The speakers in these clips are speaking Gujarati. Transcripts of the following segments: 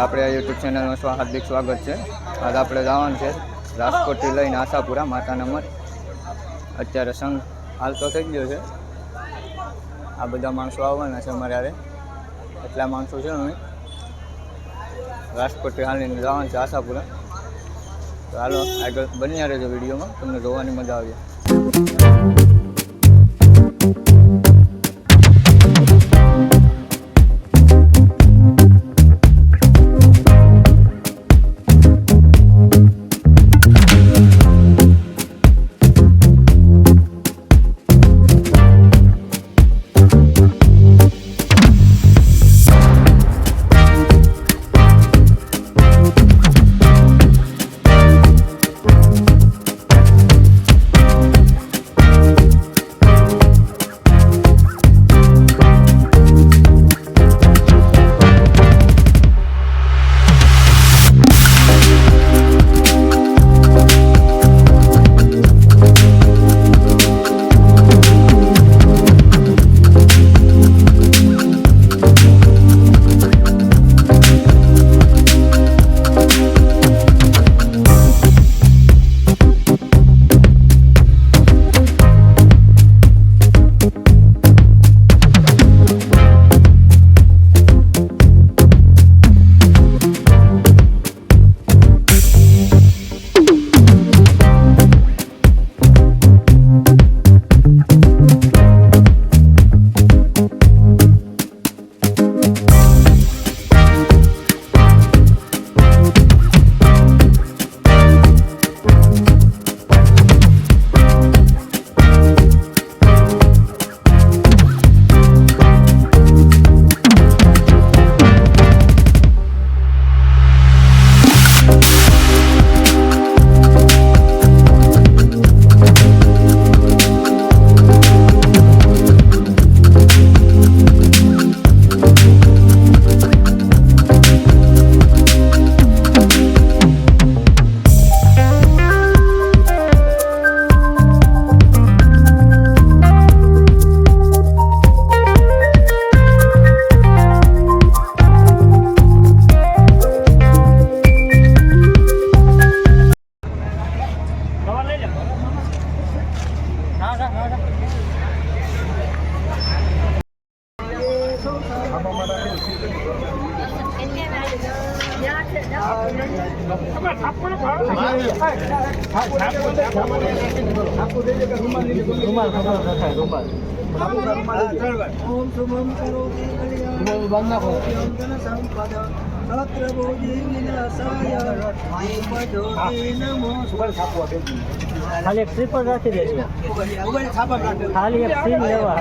આપણે યુટ્યુબ ચેનલમાં હાર્દિક સ્વાગત છે. આજ આપણે જવાનું છે રાજકોટથી લઈને આશાપુરા માતાના મઠ. અત્યારે સંઘ હાલતો થઈ ગયો છે. આ બધા માણસો આવવાના છે અમારે હારે, એટલા માણસો છે. અમે રાજકોટથી હાલીને જવાનું છે આશાપુરા. તો હાલો આગળ બન્યા રહેજો વિડીયોમાં, તમને જોવાની મજા આવશે. ખાલી એક ટ્રીપલ રાખી દેજો. ખાલી એક સીન લેવા.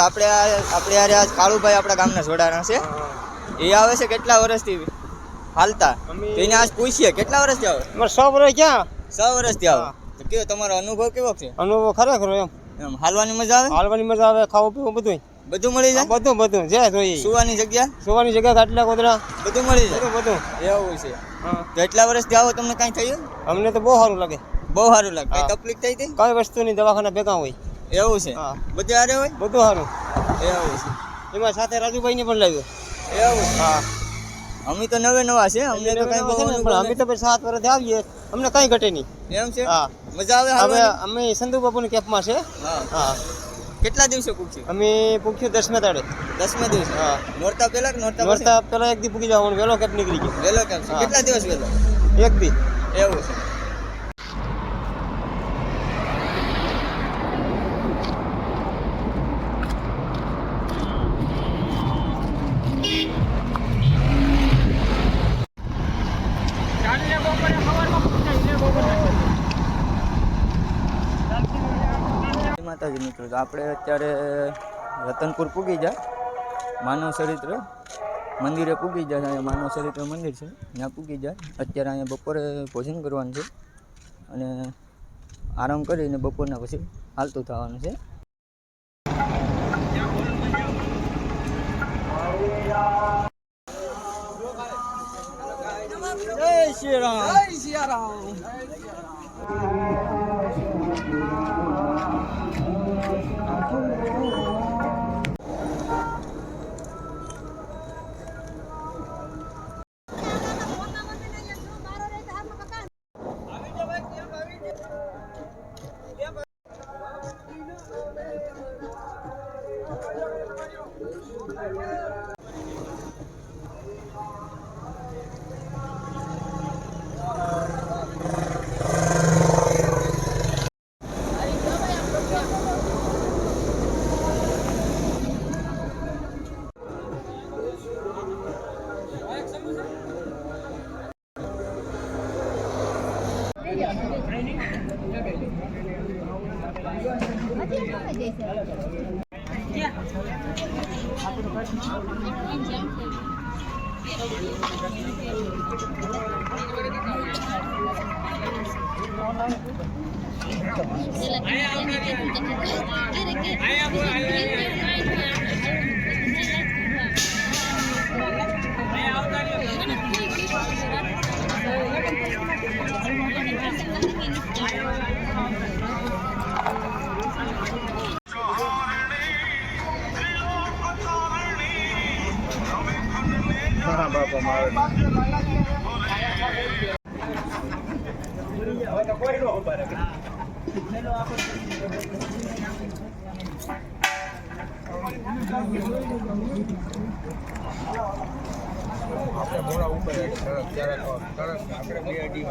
આપણે યાર આજ કાળુભાઈ આપણા ગામના જોડાણા છે. એ આવે છે કેટલા વર્ષથી હાલતા, તો એને આજ પૂછીએ કેટલા વર્ષથી આવે. અમારે 100 વર્ષ ક્યાં 6 વર્ષથી આવે. તો કેવો તમારો અનુભવ કેવો છે? અનુભવ ખરેખર એમ હાલવાની મજા આવે? હાલવાની મજા આવે, ખાવું પીવું બધું મળી જાય? બધું જે જોઈએ. સુવાની જગ્યા ખાટલા કોદરા બધું મળી જાય? બધું એવું છે. તો એટલા વર્ષથી આવો તમને કાંઈ થયું? અમને તો બહુ સારું લાગે. બહુ સારું લાગે. કઈ તકલીફ થઈ હતી? કઈ વસ્તુની દવાખાના ભેગા હોય. એવું છે? બધે હારે હોય? બધું સારું. એવું છે. એમાં સાથે રાજુભાઈને પણ લાવ્યો. એવું છે? હા. અમે તો નવા છે, અમને તો કઈ પણ અમે તો 7 વર્ષથી આવીએ, અમને કઈ ઘટે નહીં. એમ છે? હા, મજા આવે. હવે અમે સંધુ બાપુની કેમ્પમાં છે. હા. કેટલા દિવસે પૂછ્યું? અમે પૂછ્યું 10મે દાડે. 10મે દિવસે? હા. નોરતા પહેલા કે નોરતા પહેલા એક દી પૂકી જવાનું, વેલો કેપ નીકળી ગયો. વેલો કેમ? કેટલા દિવસ વેલો? એક દી. એવું છે. માતાજી મિત્રો, તો આપણે અત્યારે રતનપુર પૂગી જાય, માનવ ચરિત્ર મંદિરે પૂગી જાય. અહીંયા માનવ ચરિત્ર મંદિર છે, ત્યાં પૂગી જાય. અત્યારે અહીંયા બપોરે ભોજન કરવાનું છે અને આરામ કરીને બપોરના પછી હાલતું થવાનું છે. જય શ્રી રામ. જય સિયારામ. આપણે મોડા ઉપર આપણે બે અઢી